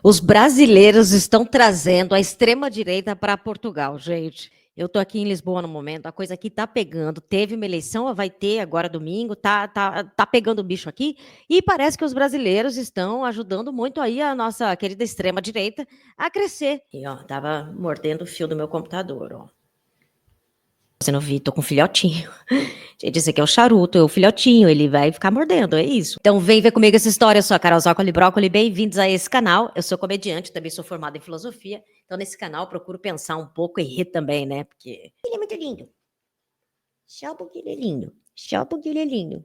Os brasileiros estão trazendo a extrema-direita para Portugal, gente. Eu estou aqui em Lisboa no momento, a coisa aqui está pegando. Teve uma eleição, vai ter agora domingo, tá pegando o bicho aqui. E parece que os brasileiros estão ajudando muito aí a nossa querida extrema-direita a crescer. E ó, tava mordendo o fio do meu computador, ó. Você não viu, tô com um filhotinho. Gente, esse aqui é o charuto, é o filhotinho, ele vai ficar mordendo, é isso. Então vem ver comigo essa história, eu sou a Carol Zócoli Brócoli, bem-vindos a esse canal. Eu sou comediante, também sou formada em filosofia, então nesse canal eu procuro pensar um pouco e rir também, né, porque ele é muito lindo. Só porque ele é lindo, só porque ele é lindo.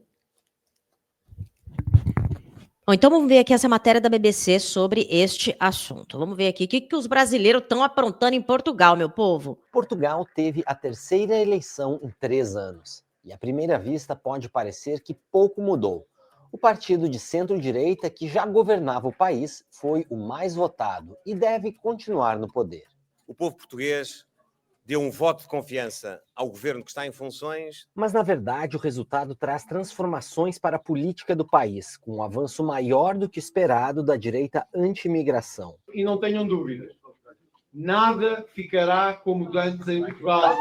Bom, então vamos ver aqui essa matéria da BBC sobre este assunto. Vamos ver aqui o que os brasileiros estão aprontando em Portugal, meu povo. Portugal teve a terceira eleição em 3 anos. E à primeira vista pode parecer que pouco mudou. O partido de centro-direita, que já governava o país, foi o mais votado e deve continuar no poder. O povo português deu um voto de confiança ao governo que está em funções. Mas, na verdade, o resultado traz transformações para a política do país, com um avanço maior do que esperado da direita anti-imigração. E não tenham dúvidas, nada ficará como antes em Portugal.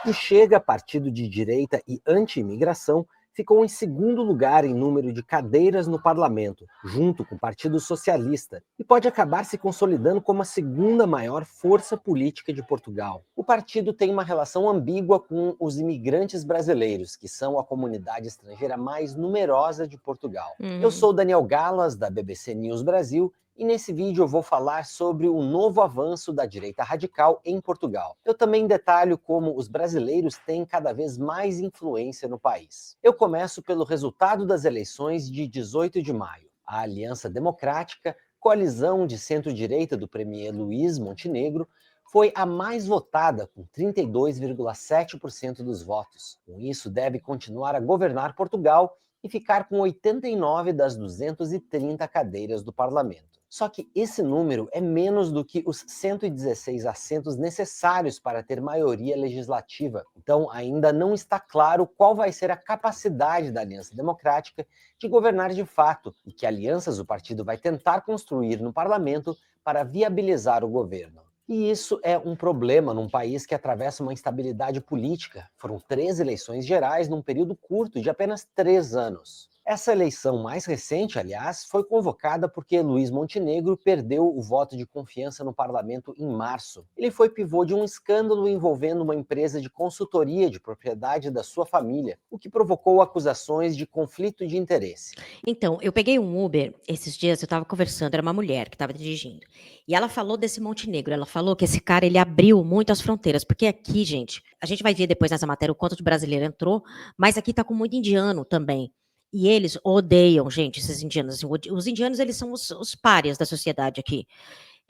O Chega, partido de direita e anti-imigração, ficou em segundo lugar em número de cadeiras no parlamento, junto com o Partido Socialista, e pode acabar se consolidando como a segunda maior força política de Portugal. O partido tem uma relação ambígua com os imigrantes brasileiros, que são a comunidade estrangeira mais numerosa de Portugal. Eu sou Daniel Galas, da BBC News Brasil, e nesse vídeo eu vou falar sobre o novo avanço da direita radical em Portugal. Eu também detalho como os brasileiros têm cada vez mais influência no país. Eu começo pelo resultado das eleições de 18 de maio. A Aliança Democrática, coalizão de centro-direita do premier Luís Montenegro, foi a mais votada, com 32,7% dos votos. Com isso, deve continuar a governar Portugal e ficar com 89 das 230 cadeiras do parlamento. Só que esse número é menos do que os 116 assentos necessários para ter maioria legislativa. Então, ainda não está claro qual vai ser a capacidade da Aliança Democrática de governar de fato e que alianças o partido vai tentar construir no parlamento para viabilizar o governo. E isso é um problema num país que atravessa uma instabilidade política. Foram 3 eleições gerais num período curto de apenas 3 anos. Essa eleição mais recente, aliás, foi convocada porque Luís Montenegro perdeu o voto de confiança no parlamento em março. Ele foi pivô de um escândalo envolvendo uma empresa de consultoria de propriedade da sua família, o que provocou acusações de conflito de interesse. Então, eu peguei um Uber esses dias, eu estava conversando, era uma mulher que estava dirigindo. E ela falou desse Montenegro, ela falou que esse cara, ele abriu muito as fronteiras, porque aqui, gente, a gente vai ver depois nessa matéria o quanto de brasileiro entrou, mas aqui tá com muito indiano também. E eles odeiam, gente, esses indianos. Assim, os indianos, eles são os párias da sociedade aqui.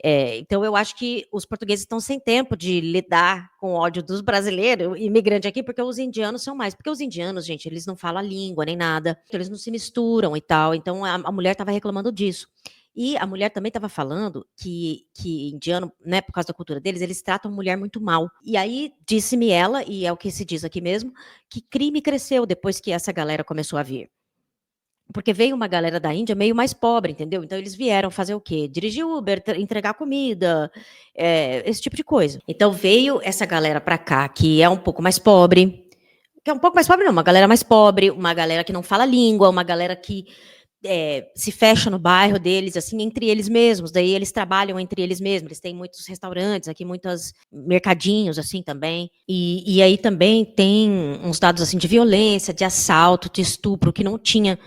Então, eu acho que os portugueses estão sem tempo de lidar com o ódio dos brasileiros, imigrante aqui, porque os indianos são mais. Porque os indianos, gente, eles não falam a língua nem nada, eles não se misturam e tal. Então, a mulher estava reclamando disso. E a mulher também estava falando que indiano, né, por causa da cultura deles, eles tratam a mulher muito mal. E aí, disse-me ela, e é o que se diz aqui mesmo, que crime cresceu depois que essa galera começou a vir. Porque veio uma galera da Índia meio mais pobre, entendeu? Então eles vieram fazer o quê? Dirigir Uber, entregar comida, esse tipo de coisa. Então veio essa galera pra cá, que é um pouco mais pobre, que é um pouco mais pobre não, uma galera mais pobre, uma galera que não fala língua, uma galera que se fecha no bairro deles, assim, entre eles mesmos, daí eles trabalham entre eles mesmos, eles têm muitos restaurantes aqui, muitos mercadinhos, assim, também, e aí também tem uns dados, assim, de violência, de assalto, de estupro, que não tinha,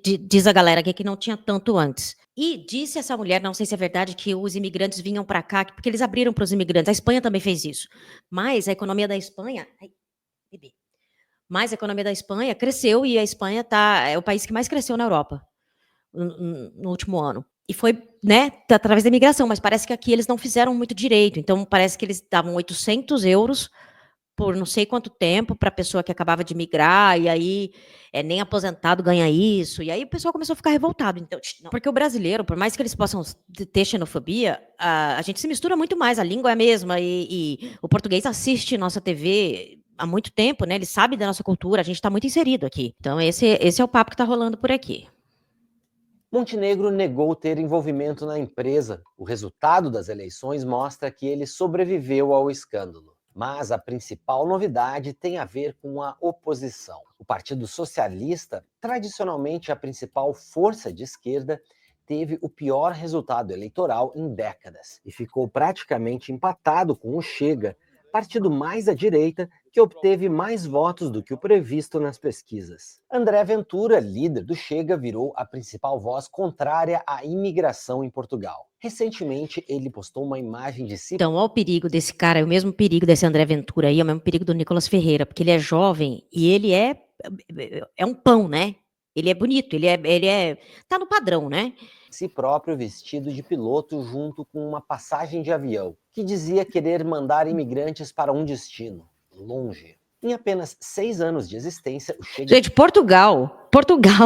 diz a galera aqui, que não tinha tanto antes. E disse essa mulher, não sei se é verdade, que os imigrantes vinham para cá, porque eles abriram para os imigrantes, a Espanha também fez isso, mas a economia da Espanha... Ai, bebê. Mas a economia da Espanha cresceu e a Espanha é o país que mais cresceu na Europa no último ano. E foi, né, através da imigração, mas parece que aqui eles não fizeram muito direito. Então, parece que eles davam 800 euros por não sei quanto tempo para a pessoa que acabava de migrar, e aí nem aposentado ganha isso. E aí o pessoal começou a ficar revoltado. Então, porque o brasileiro, por mais que eles possam ter xenofobia, a gente se mistura muito mais, a língua é a mesma, e o português assiste nossa TV há muito tempo, né? Ele sabe da nossa cultura, a gente está muito inserido aqui. Então, esse é o papo que está rolando por aqui. Montenegro negou ter envolvimento na empresa. O resultado das eleições mostra que ele sobreviveu ao escândalo. Mas a principal novidade tem a ver com a oposição. O Partido Socialista, tradicionalmente a principal força de esquerda, teve o pior resultado eleitoral em décadas e ficou praticamente empatado com o Chega, partido mais à direita que obteve mais votos do que o previsto nas pesquisas. André Ventura, líder do Chega, virou a principal voz contrária à imigração em Portugal. Recentemente, ele postou uma imagem de si. Então, olha o perigo desse cara, é o mesmo perigo desse André Ventura aí, é o mesmo perigo do Nicolas Ferreira, porque ele é jovem e ele é um pão, né? Ele é bonito, tá no padrão, né? Si próprio vestido de piloto junto com uma passagem de avião, que dizia querer mandar imigrantes para um destino longe. Em apenas 6 anos de existência, o Chega... Gente, Portugal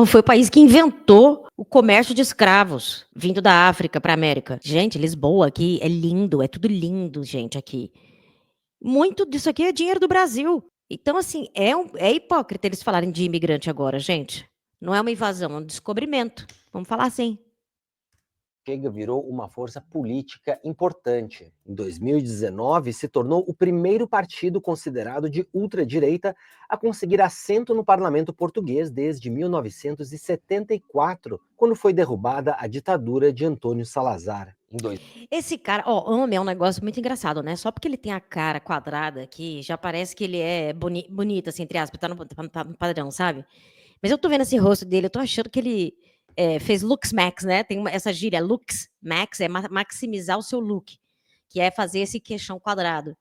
foi o país que inventou o comércio de escravos, vindo da África para a América. Gente, Lisboa aqui é lindo, é tudo lindo, gente, aqui. Muito disso aqui é dinheiro do Brasil. Então, assim, é hipócrita eles falarem de imigrante agora, gente. Não é uma invasão, é um descobrimento. Vamos falar assim. Chega virou uma força política importante. Em 2019, se tornou o primeiro partido considerado de ultradireita a conseguir assento no parlamento português desde 1974, quando foi derrubada a ditadura de Antônio Salazar. Esse cara, homem é um negócio muito engraçado, né? Só porque ele tem a cara quadrada aqui, já parece que ele é bonito, assim, entre aspas, tá no padrão, sabe? Mas eu tô vendo esse rosto dele, eu tô achando que ele fez looks max, né? Tem essa gíria, looks max, é maximizar o seu look, que é fazer esse queixão quadrado.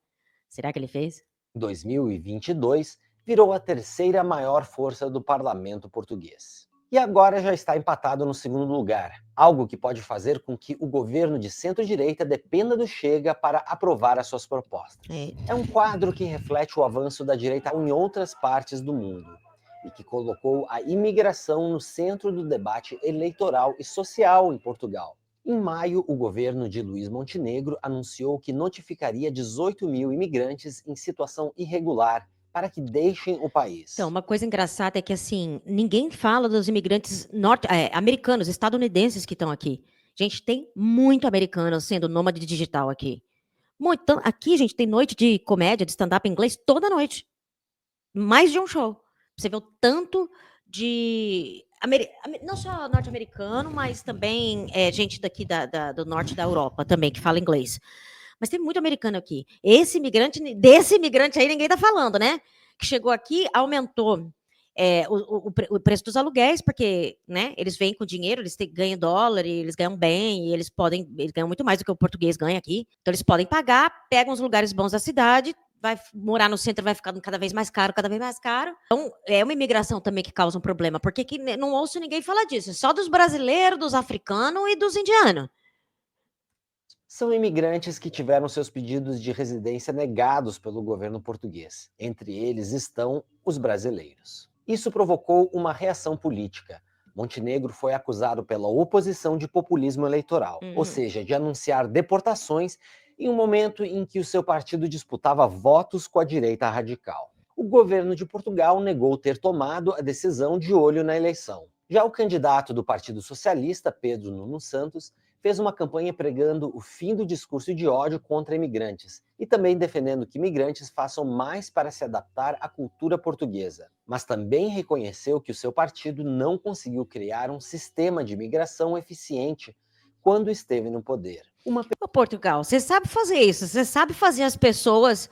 Será que ele fez? Em 2022, virou a terceira maior força do parlamento português. E agora já está empatado no segundo lugar, algo que pode fazer com que o governo de centro-direita dependa do Chega para aprovar as suas propostas. É um quadro que reflete o avanço da direita em outras partes do mundo e que colocou a imigração no centro do debate eleitoral e social em Portugal. Em maio, o governo de Luís Montenegro anunciou que notificaria 18 mil imigrantes em situação irregular para que deixem o país. Então, uma coisa engraçada é que, assim, ninguém fala dos imigrantes americanos, estadunidenses que estão aqui. Gente, tem muito americano sendo nômade digital aqui. Muito. Então, aqui, gente, tem noite de comédia, de stand-up em inglês toda noite. Mais de um show. Você vê o tanto de... não só norte-americano, mas também gente daqui do norte da Europa também, que fala inglês. Mas tem muito americano aqui. Desse imigrante aí ninguém tá falando, né? Que chegou aqui, aumentou o preço dos aluguéis, porque, né, eles vêm com dinheiro, eles ganham dólar, eles ganham bem, e eles ganham muito mais do que o português ganha aqui. Então eles podem pagar, pegam os lugares bons da cidade, vai morar no centro, vai ficando cada vez mais caro, cada vez mais caro. Então, é uma imigração também que causa um problema, porque aqui não ouço ninguém falar disso, só dos brasileiros, dos africanos e dos indianos. São imigrantes que tiveram seus pedidos de residência negados pelo governo português. Entre eles estão os brasileiros. Isso provocou uma reação política. Montenegro foi acusado pela oposição de populismo eleitoral, ou seja, de anunciar deportações em um momento em que o seu partido disputava votos com a direita radical. O governo de Portugal negou ter tomado a decisão de olho na eleição. Já o candidato do Partido Socialista, Pedro Nuno Santos, fez uma campanha pregando o fim do discurso de ódio contra imigrantes e também defendendo que imigrantes façam mais para se adaptar à cultura portuguesa. Mas também reconheceu que o seu partido não conseguiu criar um sistema de imigração eficiente quando esteve no poder. Portugal, você sabe fazer isso, você sabe fazer as pessoas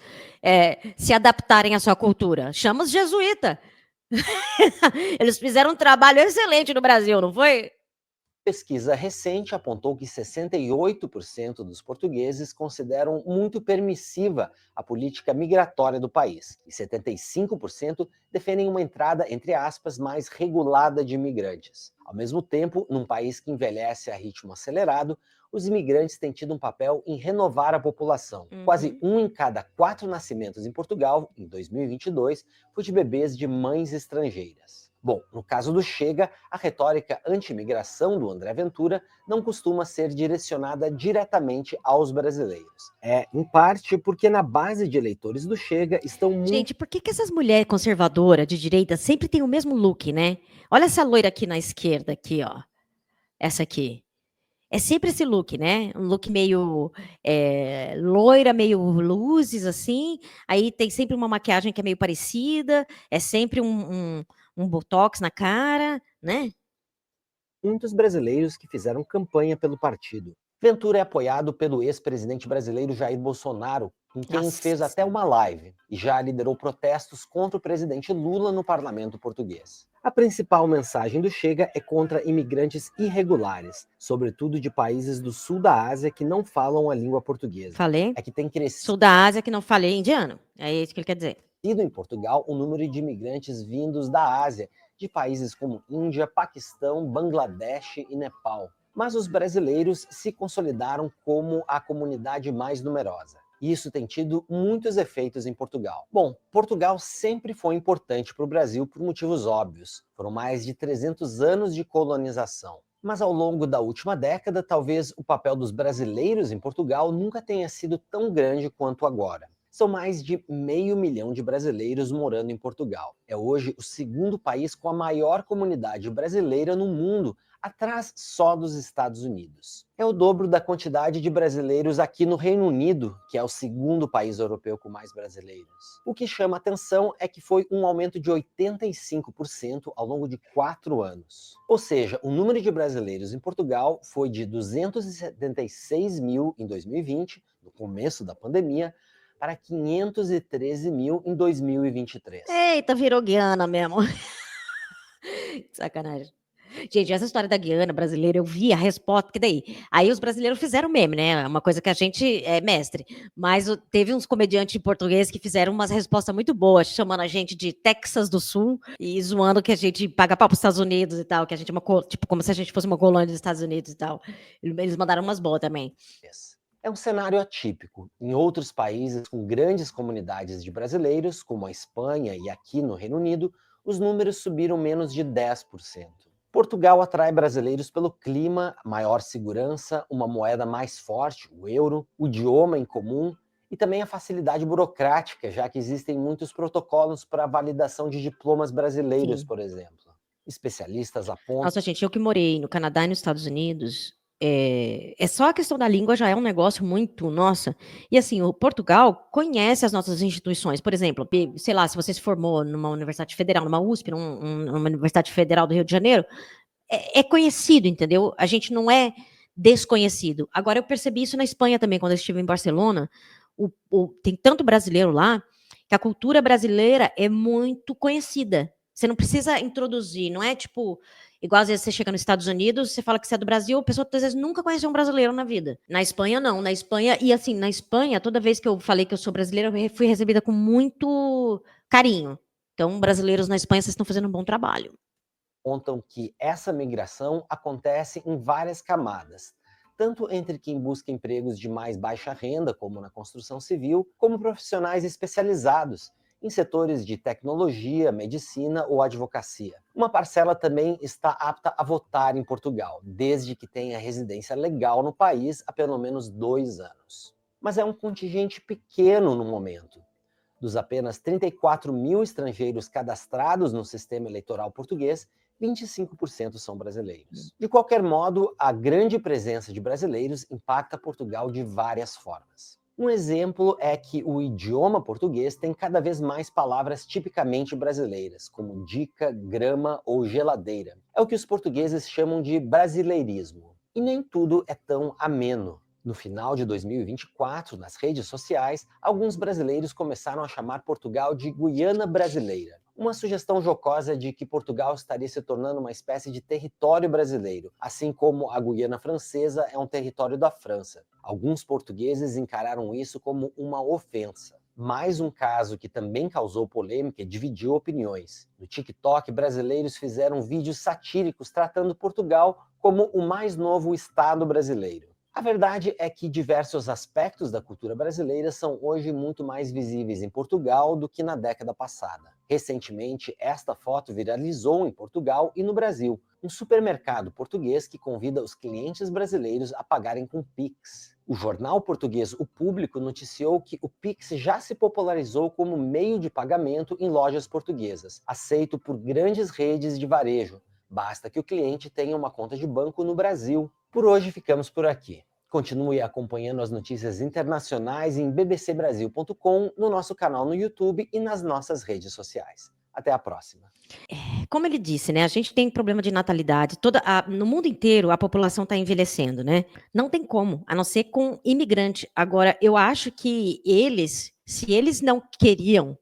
se adaptarem à sua cultura. Chama os jesuítas. Eles fizeram um trabalho excelente no Brasil, não foi? Pesquisa recente apontou que 68% dos portugueses consideram muito permissiva a política migratória do país e 75% defendem uma entrada, entre aspas, mais regulada de imigrantes. Ao mesmo tempo, num país que envelhece a ritmo acelerado, os imigrantes têm tido um papel em renovar a população. Quase 1 em cada 4 nascimentos em Portugal, em 2022, foi de bebês de mães estrangeiras. Bom, no caso do Chega, a retórica anti-imigração do André Ventura não costuma ser direcionada diretamente aos brasileiros. É, em parte, porque na base de eleitores do Chega estão muito... Gente, por que essas mulheres conservadoras de direita sempre têm o mesmo look, né? Olha essa loira aqui na esquerda, aqui, ó. essa aqui. É sempre esse look, né? Um look meio loira, meio luzes, assim. Aí tem sempre uma maquiagem que é meio parecida. É sempre um botox na cara, né? Muitos brasileiros que fizeram campanha pelo partido. Ventura é apoiado pelo ex-presidente brasileiro Jair Bolsonaro, com quem Nossa fez até uma live, e já liderou protestos contra o presidente Lula no parlamento português. A principal mensagem do Chega é contra imigrantes irregulares, sobretudo de países do sul da Ásia que não falam a língua portuguesa. Falei. É que tem crescido Sul da Ásia, que não falei indiano. É isso que ele quer dizer. em Portugal o número de imigrantes vindos da Ásia, de países como Índia, Paquistão, Bangladesh e Nepal. Mas os brasileiros se consolidaram como a comunidade mais numerosa. E isso tem tido muitos efeitos em Portugal. Bom, Portugal sempre foi importante para o Brasil por motivos óbvios. Foram mais de 300 anos de colonização. Mas ao longo da última década, talvez o papel dos brasileiros em Portugal nunca tenha sido tão grande quanto agora. São mais de 500 mil de brasileiros morando em Portugal. É hoje o segundo país com a maior comunidade brasileira no mundo, atrás só dos Estados Unidos. É o dobro da quantidade de brasileiros aqui no Reino Unido, que é o segundo país europeu com mais brasileiros. O que chama atenção é que foi um aumento de 85% ao longo de 4 anos. Ou seja, o número de brasileiros em Portugal foi de 276 mil em 2020, no começo da pandemia, para 513 mil em 2023. Eita, virou Guiana mesmo. Sacanagem. Gente, essa história da Guiana brasileira, eu vi a resposta, que daí? Aí os brasileiros fizeram meme, né? É uma coisa que a gente é mestre. Mas teve uns comediantes portugueses que fizeram umas respostas muito boas, chamando a gente de Texas do Sul e zoando que a gente paga pau pros Estados Unidos e tal, que a gente é uma, tipo, como se a gente fosse uma colônia dos Estados Unidos e tal. Eles mandaram umas boas também. É um cenário atípico. Em outros países com grandes comunidades de brasileiros, como a Espanha e aqui no Reino Unido, os números subiram menos de 10%. Portugal atrai brasileiros pelo clima, maior segurança, uma moeda mais forte, o euro, o idioma em comum e também a facilidade burocrática, já que existem muitos protocolos para a validação de diplomas brasileiros, Sim. por exemplo. Especialistas apontam. Nossa, gente, eu que morei no Canadá e nos Estados Unidos, é só a questão da língua já é um negócio muito, nossa. E assim, o Portugal conhece as nossas instituições. Por exemplo, sei lá, se você se formou numa universidade federal, numa USP, numa universidade federal do Rio de Janeiro, é conhecido, entendeu? A gente não é desconhecido. Agora, eu percebi isso na Espanha também, quando eu estive em Barcelona. Tem tanto brasileiro lá que a cultura brasileira é muito conhecida. Você não precisa introduzir, não é tipo, igual às vezes você chega nos Estados Unidos, você fala que você é do Brasil, a pessoa às vezes nunca conheceu um brasileiro na vida. Na Espanha, não. Na Espanha, e assim, na Espanha, toda vez que eu falei que eu sou brasileira, eu fui recebida com muito carinho. Então, brasileiros na Espanha, vocês estão fazendo um bom trabalho. Contam que essa migração acontece em várias camadas, tanto entre quem busca empregos de mais baixa renda, como na construção civil, como profissionais especializados em setores de tecnologia, medicina ou advocacia. Uma parcela também está apta a votar em Portugal, desde que tenha residência legal no país há pelo menos 2 anos. Mas é um contingente pequeno no momento. Dos apenas 34 mil estrangeiros cadastrados no sistema eleitoral português, 25% são brasileiros. De qualquer modo, a grande presença de brasileiros impacta Portugal de várias formas. Um exemplo é que o idioma português tem cada vez mais palavras tipicamente brasileiras, como dica, grama ou geladeira. É o que os portugueses chamam de brasileirismo. E nem tudo é tão ameno. No final de 2024, nas redes sociais, alguns brasileiros começaram a chamar Portugal de Guiana Brasileira. Uma sugestão jocosa de que Portugal estaria se tornando uma espécie de território brasileiro, assim como a Guiana Francesa é um território da França. Alguns portugueses encararam isso como uma ofensa. Mais um caso que também causou polêmica e dividiu opiniões. No TikTok, brasileiros fizeram vídeos satíricos tratando Portugal como o mais novo estado brasileiro. A verdade é que diversos aspectos da cultura brasileira são hoje muito mais visíveis em Portugal do que na década passada. Recentemente, esta foto viralizou em Portugal e no Brasil. Um supermercado português que convida os clientes brasileiros a pagarem com Pix. O jornal português O Público noticiou que o Pix já se popularizou como meio de pagamento em lojas portuguesas, aceito por grandes redes de varejo, Basta que o cliente tenha uma conta de banco no Brasil. Por hoje ficamos por aqui. Continue acompanhando as notícias internacionais em bbcbrasil.com, no nosso canal no YouTube e nas nossas redes sociais. Até a próxima. Como ele disse, né, a gente tem problema de natalidade, no mundo inteiro a população está envelhecendo, né? Não tem como, a não ser com imigrante. Agora, eu acho que se eles não queriam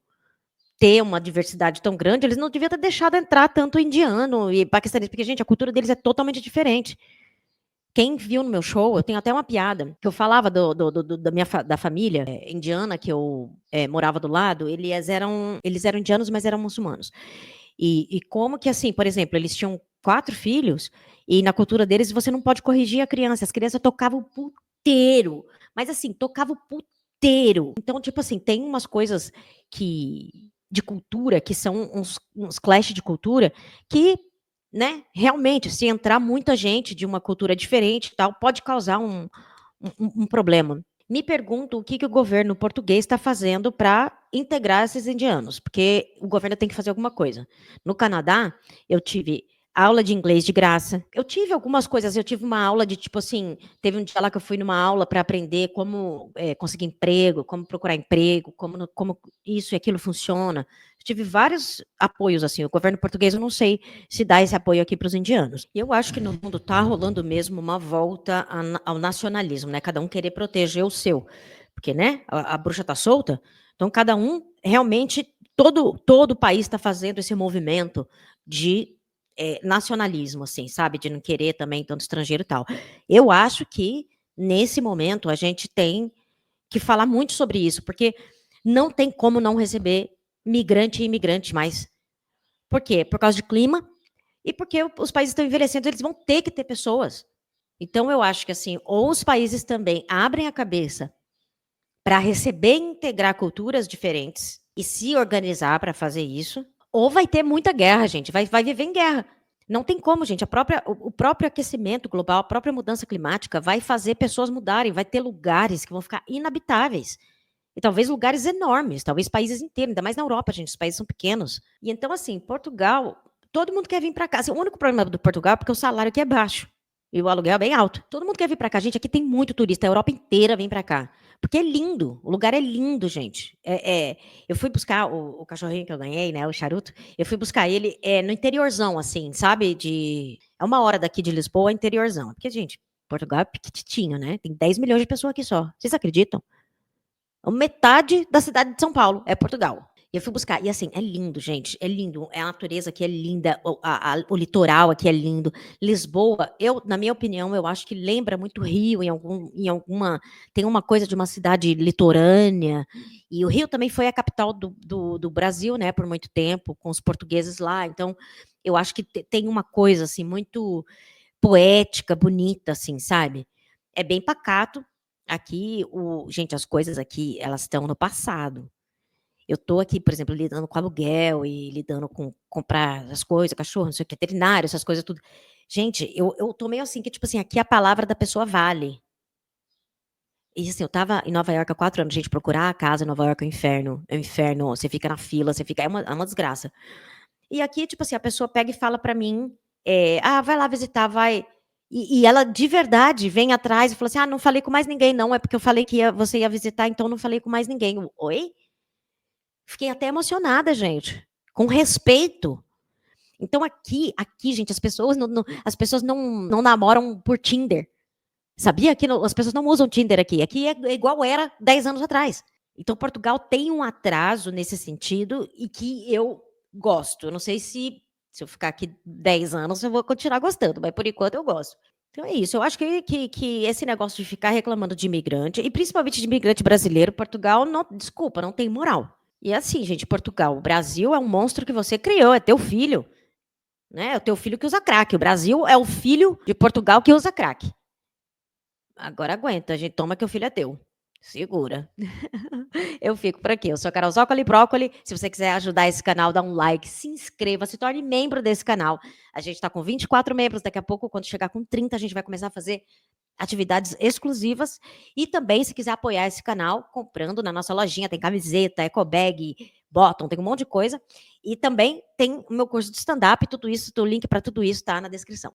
ter uma diversidade tão grande, eles não deviam ter deixado entrar tanto indiano e paquistanês, porque, gente, a cultura deles é totalmente diferente. Quem viu no meu show, eu tenho até uma piada, que eu falava da família indiana, que eu morava do lado, eles eram indianos, mas eram muçulmanos. E como que, assim, por exemplo, eles tinham 4 filhos, e na cultura deles você não pode corrigir a criança, as crianças tocavam o puteiro, mas assim, tocavam o puteiro. Então, tipo assim, tem umas coisas de cultura, que são uns clash de cultura, que, né, realmente, se entrar muita gente de uma cultura diferente e tal, pode causar um problema. Me pergunto o que o governo português está fazendo para integrar esses indianos, porque o governo tem que fazer alguma coisa. No Canadá, eu tive aula de inglês de graça. Eu tive algumas coisas, eu tive uma aula de, tipo assim, teve um dia lá que eu fui numa aula para aprender como conseguir emprego, como procurar emprego, como isso e aquilo funciona. Eu tive vários apoios, assim, o governo português, eu não sei se dá esse apoio aqui para os indianos. E eu acho que no mundo está rolando mesmo uma volta ao nacionalismo, né? Cada um querer proteger o seu, porque, né, a bruxa está solta, então cada um realmente, todo o país está fazendo esse movimento de nacionalismo, assim, sabe, de não querer também tanto estrangeiro e tal. Eu acho que, nesse momento, a gente tem que falar muito sobre isso, porque não tem como não receber migrante e imigrante mais. Por quê? Por causa de clima e porque os países estão envelhecendo, eles vão ter que ter pessoas. Então, eu acho que, assim, ou os países também abrem a cabeça para receber e integrar culturas diferentes e se organizar para fazer isso, ou vai ter muita guerra, gente, vai viver em guerra. Não tem como, gente, o próprio aquecimento global, a própria mudança climática vai fazer pessoas mudarem, vai ter lugares que vão ficar inabitáveis. E talvez lugares enormes, talvez países inteiros, ainda mais na Europa, gente, os países são pequenos. E então, assim, Portugal, todo mundo quer vir para cá. Assim, o único problema do Portugal é porque o salário aqui é baixo e o aluguel é bem alto. Todo mundo quer vir para cá, gente, aqui tem muito turista, a Europa inteira vem para cá. Porque é lindo, o lugar é lindo, gente. Eu fui buscar o cachorrinho que eu ganhei, né, o charuto, eu fui buscar ele no interiorzão, assim, sabe? É 1 hora daqui de Lisboa, interiorzão. Porque, gente, Portugal é pequitinho, né? Tem 10 milhões de pessoas aqui só. Vocês acreditam? Metade da cidade de São Paulo é Portugal. E eu fui buscar. E assim, é lindo, gente. É lindo. A natureza aqui é linda. O litoral aqui é lindo. Lisboa, na minha opinião, eu acho que lembra muito Rio em alguma. Tem uma coisa de uma cidade litorânea. E o Rio também foi a capital do Brasil, né, por muito tempo, com os portugueses lá. Então, eu acho que tem uma coisa assim muito poética, bonita, assim, sabe? É bem pacato. Aqui, gente, as coisas aqui, elas estão no passado. Eu tô aqui, por exemplo, lidando com aluguel e lidando com comprar as coisas, cachorro, não sei o que, veterinário, essas coisas tudo. Gente, eu tô meio assim, que tipo assim, aqui a palavra da pessoa vale. E assim, eu estava em Nova York há 4 anos, gente, procurar a casa em Nova York é um inferno, você fica na fila, é uma desgraça. E aqui, tipo assim, a pessoa pega e fala pra mim, vai lá visitar, vai. E ela de verdade vem atrás e fala assim: não falei com mais ninguém, não, é porque eu falei que você ia visitar, então não falei com mais ninguém. Oi? Fiquei até emocionada, gente. Com respeito. Então aqui, gente, as pessoas não namoram por Tinder. Sabia que as pessoas não usam Tinder aqui. Aqui é igual era 10 anos atrás. Então Portugal tem um atraso nesse sentido e que eu gosto. Eu não sei se eu ficar aqui 10 anos eu vou continuar gostando, mas por enquanto eu gosto. Então é isso. Eu acho que esse negócio de ficar reclamando de imigrante, e principalmente de imigrante brasileiro, Portugal, desculpa, não tem moral. E é assim, gente, Portugal, o Brasil é um monstro que você criou, é teu filho. Né? É o teu filho que usa crack. O Brasil é o filho de Portugal que usa crack. Agora aguenta, a gente toma que o filho é teu. Segura. Eu fico por aqui. Eu sou a Carol Zócoli Brócoli. Se você quiser ajudar esse canal, dá um like, se inscreva, se torne membro desse canal. A gente está com 24 membros. Daqui a pouco, quando chegar com 30, a gente vai começar a fazer atividades exclusivas. E também, se quiser apoiar esse canal, comprando na nossa lojinha, tem camiseta, ecobag, Bottom, tem um monte de coisa. E também tem o meu curso de stand-up, tudo isso, o link para tudo isso está na descrição.